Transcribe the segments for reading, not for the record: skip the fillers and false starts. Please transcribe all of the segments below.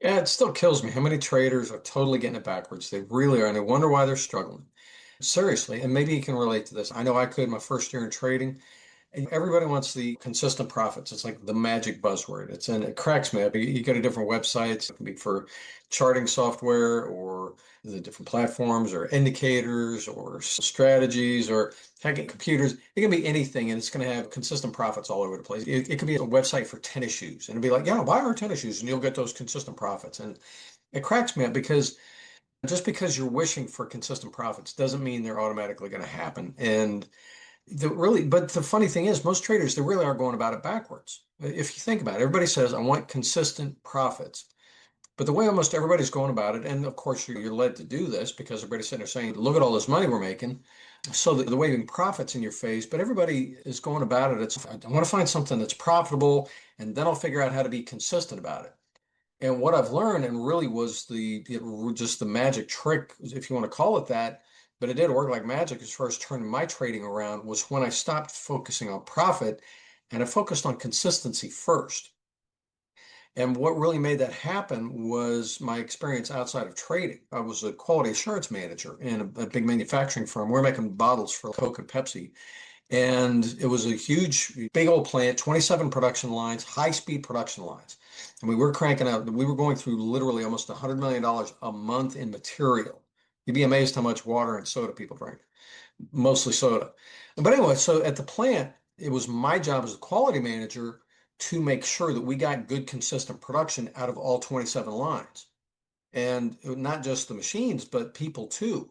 Yeah, it still kills me how many traders are totally getting it backwards. They really are, and I wonder why they're struggling. Seriously, and maybe you can relate to this. I know I could my first year in trading. And everybody wants the consistent profits. It's like the magic buzzword. It cracks me up. You go to different websites. It can be for charting software or the different platforms or indicators or strategies or hacking computers. It can be anything, and it's going to have consistent profits all over the place. It could be a website for tennis shoes, and it'll be like, yeah, buy our tennis shoes, and you'll get those consistent profits. And it cracks me up because just because you're wishing for consistent profits doesn't mean they're automatically going to happen. And but the funny thing is, most traders, they really are going about it backwards. If you think about it, everybody says, I want consistent profits. But the way almost everybody's going about it, and of course you're led to do this because everybody's sitting there saying, look at all this money we're making. So the waving profits in your face, but everybody is going about it. I want to find something that's profitable, and then I'll figure out how to be consistent about it. And what I've learned, and really was just the magic trick, if you want to call it that, but it did work like magic as far as turning my trading around, was when I stopped focusing on profit and I focused on consistency first. And what really made that happen was my experience outside of trading. I was a quality assurance manager in a big manufacturing firm. We're making bottles for Coke and Pepsi. And it was a huge, big old plant, 27 production lines, high speed production lines. And we were cranking out, we were going through literally almost $100 million a month in material. You'd be amazed how much water and soda people drink, mostly soda. But anyway, so at the plant, it was my job as a quality manager to make sure that we got good, consistent production out of all 27 lines. And not just the machines, but people too.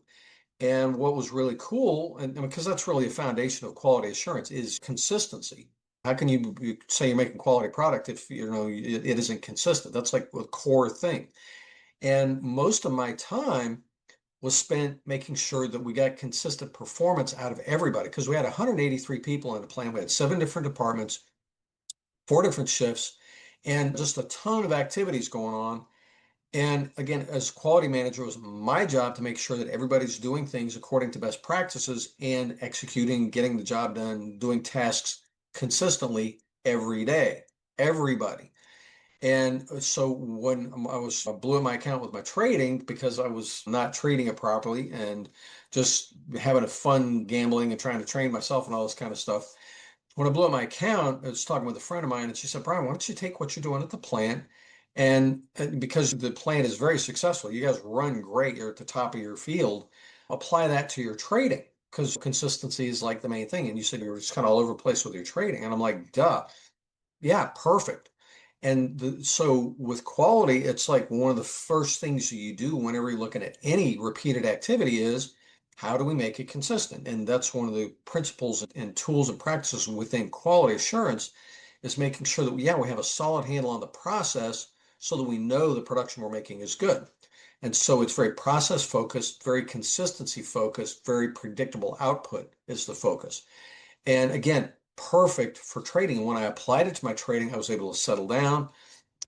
And what was really cool, and because that's really a foundation of quality assurance, is consistency. How can you say you're making quality product if it isn't consistent? That's like a core thing. And most of my time was spent making sure that we got consistent performance out of everybody because we had 183 people in the plant. We had seven different departments, four different shifts, and just a ton of activities going on. And again, as quality manager, it was my job to make sure that everybody's doing things according to best practices and executing, getting the job done, doing tasks consistently every day. Everybody. And so when I blew my account with my trading because I was not trading it properly and just having a fun gambling and trying to train myself and all this kind of stuff. When I blew up my account, I was talking with a friend of mine, and she said, Brian, why don't you take what you're doing at the plant? And because the plant is very successful, you guys run great, you're at the top of your field, apply that to your trading because consistency is like the main thing. And you said you were just kind of all over the place with your trading. And I'm like, duh, yeah, perfect. So with quality, it's like one of the first things that you do whenever you're looking at any repeated activity is how do we make it consistent? And that's one of the principles and tools and practices within quality assurance is making sure that yeah, we have a solid handle on the process so that we know the production we're making is good. And so it's very process focused, very consistency focused, very predictable output is the focus. And again, perfect for trading. When I applied it to my trading, I was able to settle down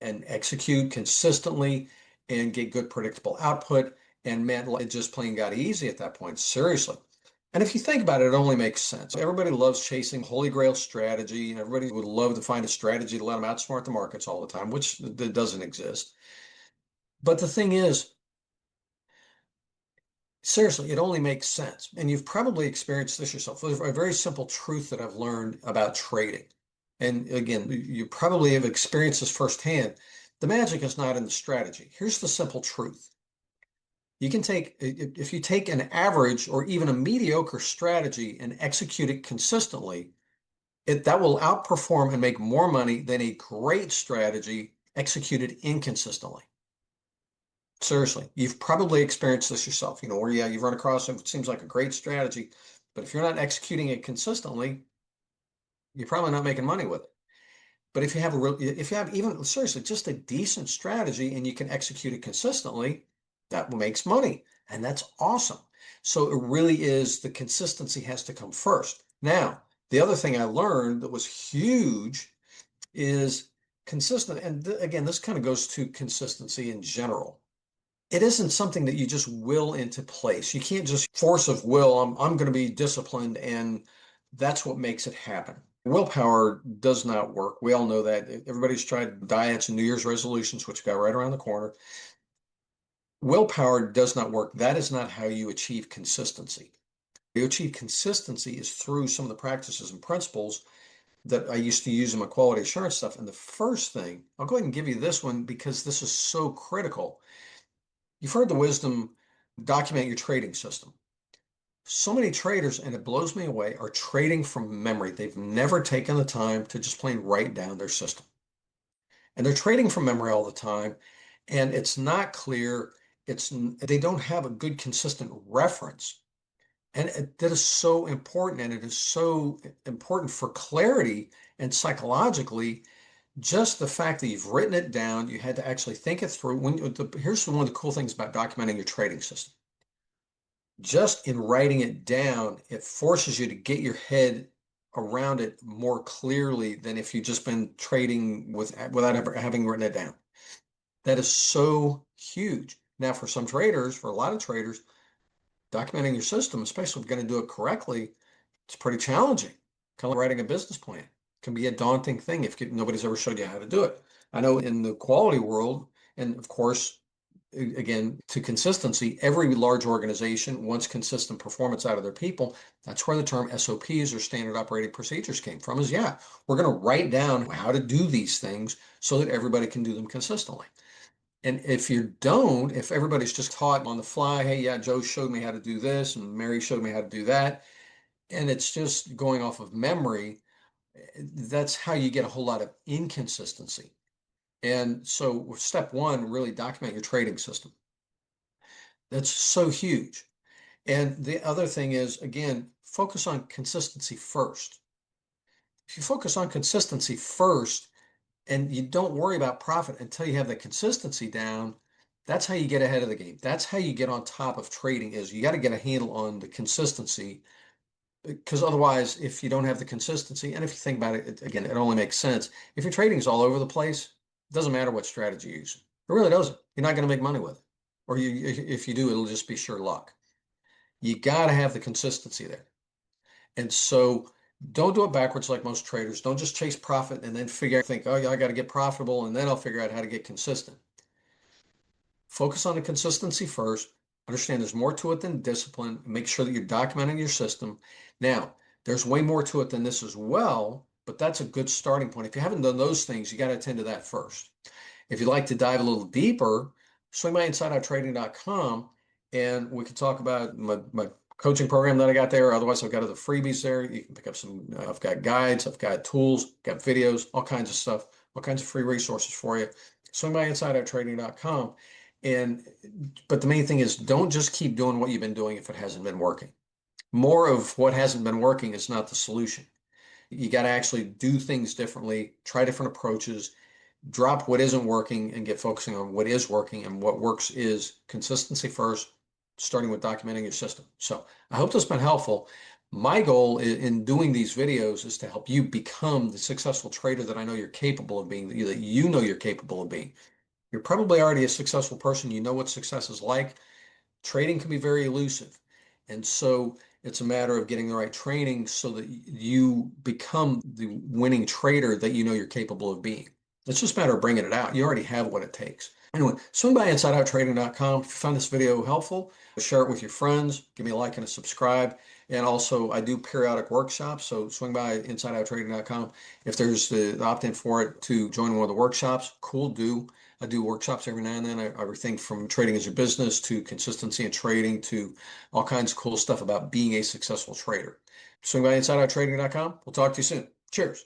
and execute consistently and get good predictable output. And man, it just plain got easy at that point. Seriously. And if you think about it, it only makes sense. Everybody loves chasing holy grail strategy, and everybody would love to find a strategy to let them outsmart the markets all the time, which doesn't exist. But the thing is, seriously, it only makes sense. And you've probably experienced this yourself. There's a very simple truth that I've learned about trading. And again, you probably have experienced this firsthand. The magic is not in the strategy. Here's the simple truth. You can take, if you take an average or even a mediocre strategy and execute it consistently, that will outperform and make more money than a great strategy executed inconsistently. Seriously, you've probably experienced this yourself, where yeah, you've run across it seems like a great strategy, but if you're not executing it consistently, you're probably not making money with it. But if you have even seriously just a decent strategy and you can execute it consistently, that makes money, and that's awesome. So it really is the consistency has to come first. Now, the other thing I learned that was huge is consistent, and again, this kind of goes to consistency in general. It isn't something that you just will into place. You can't just force of will, I'm going to be disciplined, and that's what makes it happen. Willpower does not work. We all know that. Everybody's tried diets and New Year's resolutions, which got right around the corner. Willpower does not work. That is not how you achieve consistency. You achieve consistency is through some of the practices and principles that I used to use in my quality assurance stuff. And the first thing, I'll go ahead and give you this one because this is so critical. You've heard the wisdom, document your trading system. So many traders, and it blows me away, are trading from memory. They've never taken the time to just plain write down their system. And they're trading from memory all the time. And it's not clear. They don't have a good consistent reference. And that is so important. And it is so important for clarity and psychologically, just the fact that you've written it down, you had to actually think it through. Here's one of the cool things about documenting your trading system. Just in writing it down, it forces you to get your head around it more clearly than if you've just been trading without ever having written it down. That is so huge. Now, for some traders, for a lot of traders, documenting your system, especially if you're going to do it correctly, it's pretty challenging. Kind of like writing a business plan. It can be a daunting thing if nobody's ever showed you how to do it. I know in the quality world, and of course, again, to consistency, every large organization wants consistent performance out of their people. That's where the term SOPs or standard operating procedures came from, is yeah, we're going to write down how to do these things so that everybody can do them consistently. And if everybody's just taught on the fly, hey, yeah, Joe showed me how to do this and Mary showed me how to do that, and it's just going off of memory, that's how you get a whole lot of inconsistency. And so step one, really document your trading system. That's so huge. And the other thing is, again, focus on consistency first. If you focus on consistency first and you don't worry about profit until you have the consistency down, that's how you get ahead of the game. That's how you get on top of trading is you got to get a handle on the consistency because otherwise, if you don't have the consistency, and if you think about it, again, it only makes sense. If your trading is all over the place, it doesn't matter what strategy you use. It really doesn't. You're not going to make money with it. Or if you do, it'll just be sure luck. You got to have the consistency there. And so don't do it backwards like most traders. Don't just chase profit and then think, oh, yeah, I got to get profitable and then I'll figure out how to get consistent. Focus on the consistency first. Understand there's more to it than discipline. Make sure that you're documenting your system. Now, there's way more to it than this as well, but that's a good starting point. If you haven't done those things, you got to attend to that first. If you'd like to dive a little deeper, swing by InsideOutTrading.com and we can talk about my coaching program that I got there. Otherwise, I've got other freebies there. You can pick up I've got guides, I've got tools, got videos, all kinds of stuff, all kinds of free resources for you. Swing by InsideOutTrading.com. But the main thing is don't just keep doing what you've been doing if it hasn't been working. More of what hasn't been working is not the solution. You got to actually do things differently, try different approaches, drop what isn't working and get focusing on what is working. And what works is consistency first, starting with documenting your system. So I hope this has been helpful. My goal in doing these videos is to help you become the successful trader that I know you're capable of being, that you know you're capable of being. You're probably already a successful person. You know what success is like. Trading can be very elusive. And so it's a matter of getting the right training so that you become the winning trader that you know you're capable of being. It's just a matter of bringing it out. You already have what it takes. Anyway, swing by InsideOutTrading.com. If you found this video helpful, share it with your friends. Give me a like and a subscribe. And also, I do periodic workshops, so swing by InsideOutTrading.com. If there's the opt-in for it to join one of the workshops, cool, do. I do workshops every now and then. Everything from trading as your business to consistency in trading to all kinds of cool stuff about being a successful trader. Swing by InsideOutTrading.com. We'll talk to you soon. Cheers.